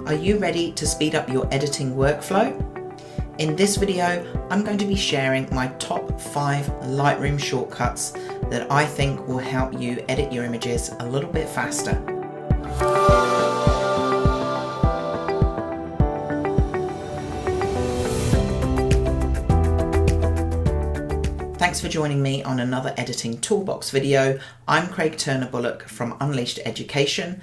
Are you ready to speed up your editing workflow? In this video, I'm going to be sharing my top 5 Lightroom shortcuts that I think will help you edit your images a little bit faster. Thanks for joining me on another editing toolbox video. I'm Turner-Bullock from Unleashed Education,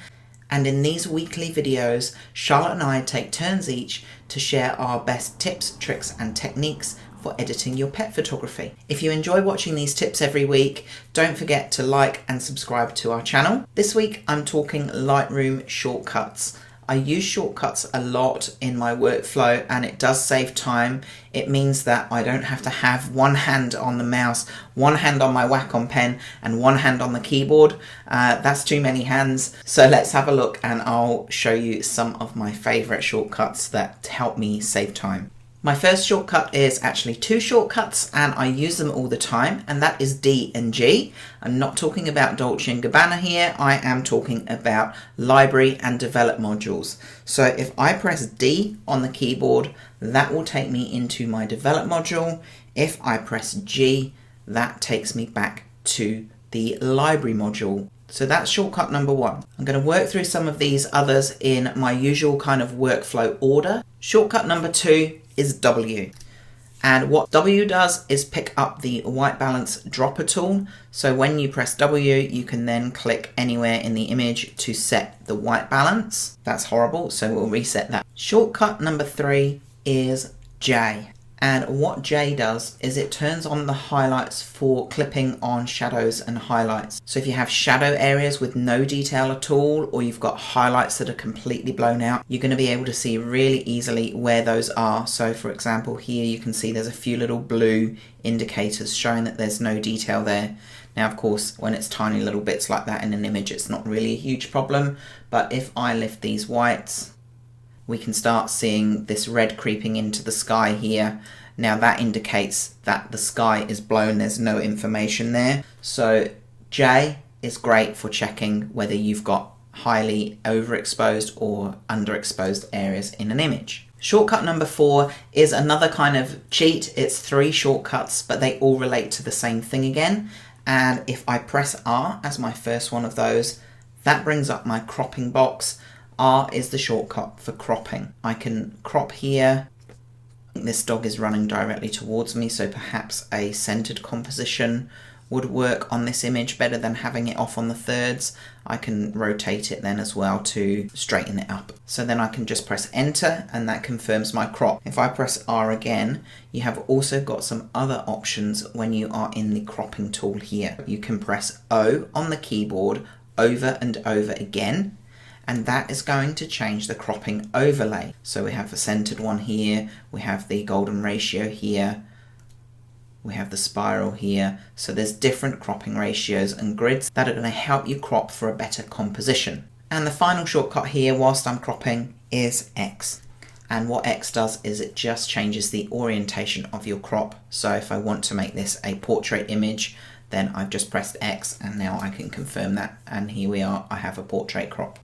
and in these weekly videos, Charlotte and I take turns each to share our best tips, tricks and techniques for editing your pet photography. If you enjoy watching these tips every week, don't forget to like and subscribe to our channel. This week I'm talking Lightroom shortcuts. I use shortcuts a lot in my workflow and it does save time. It means that I don't have to have one hand on the mouse, one hand on my Wacom pen and one hand on the keyboard. That's too many hands. So let's have a look and I'll show you some of my favorite shortcuts that help me save time. My first shortcut is actually 2 shortcuts and I use them all the time, and that is D and G. I'm not talking about Dolce & Gabbana here, I am talking about library and develop modules. So if I press D on the keyboard, that will take me into my develop module. If I press G, that takes me back to the library module. So that's shortcut number 1. I'm going to work through some of these others in my usual kind of workflow order. Shortcut number 2 is W. And what W does is pick up the white balance dropper tool. So when you press W, you can then click anywhere in the image to set the white balance. That's horrible, so we'll reset that. Shortcut number 3 is J. And what J does is it turns on the highlights for clipping on shadows and highlights. So if you have shadow areas with no detail at all, or you've got highlights that are completely blown out, you're going to be able to see really easily where those are. So for example, here you can see there's a few little blue indicators showing that there's no detail there. Now, of course, when it's tiny little bits like that in an image, it's not really a huge problem. But if I lift these whites, we can start seeing this red creeping into the sky here. Now that indicates that the sky is blown, there's no information there. So J is great for checking whether you've got highly overexposed or underexposed areas in an image. Shortcut number 4 is another kind of cheat. It's 3 shortcuts, but they all relate to the same thing again. And if I press R as my first one of those, that brings up my cropping box. R is the shortcut for cropping. I can crop here. This dog is running directly towards me, so perhaps a centered composition would work on this image better than having it off on the thirds. I can rotate it then as well to straighten it up. So then I can just press enter and that confirms my crop. If I press R again, you have also got some other options when you are in the cropping tool here. You can press O on the keyboard over and over again, and that is going to change the cropping overlay. So we have a centered one here, we have the golden ratio here, we have the spiral here. So there's different cropping ratios and grids that are going to help you crop for a better composition. And the final shortcut here whilst I'm cropping is X. And what X does is it just changes the orientation of your crop. So if I want to make this a portrait image, then I've just pressed X and now I can confirm that. And here we are, I have a portrait crop.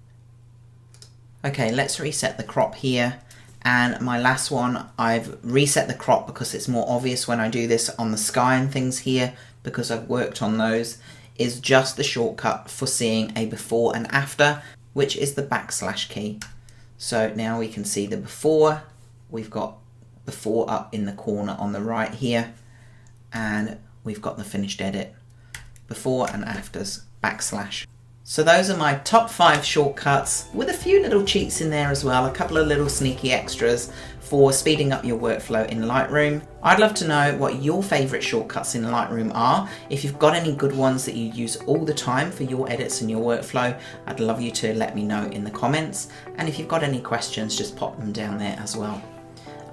Okay, let's reset the crop here. And my last one, I've reset the crop because it's more obvious when I do this on the sky and things here, because I've worked on those, is just the shortcut for seeing a before and after, which is the backslash key. So now we can see the before. We've got before up in the corner on the right here, and we've got the finished edit. Before and afters, backslash. So those are my top 5 shortcuts with a few little cheats in there as well, a couple of little sneaky extras for speeding up your workflow in Lightroom. I'd love to know what your favourite shortcuts in Lightroom are. If you've got any good ones that you use all the time for your edits and your workflow, I'd love you to let me know in the comments. And if you've got any questions, just pop them down there as well.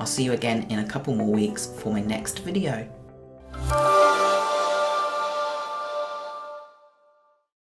I'll see you again in a couple more weeks for my next video.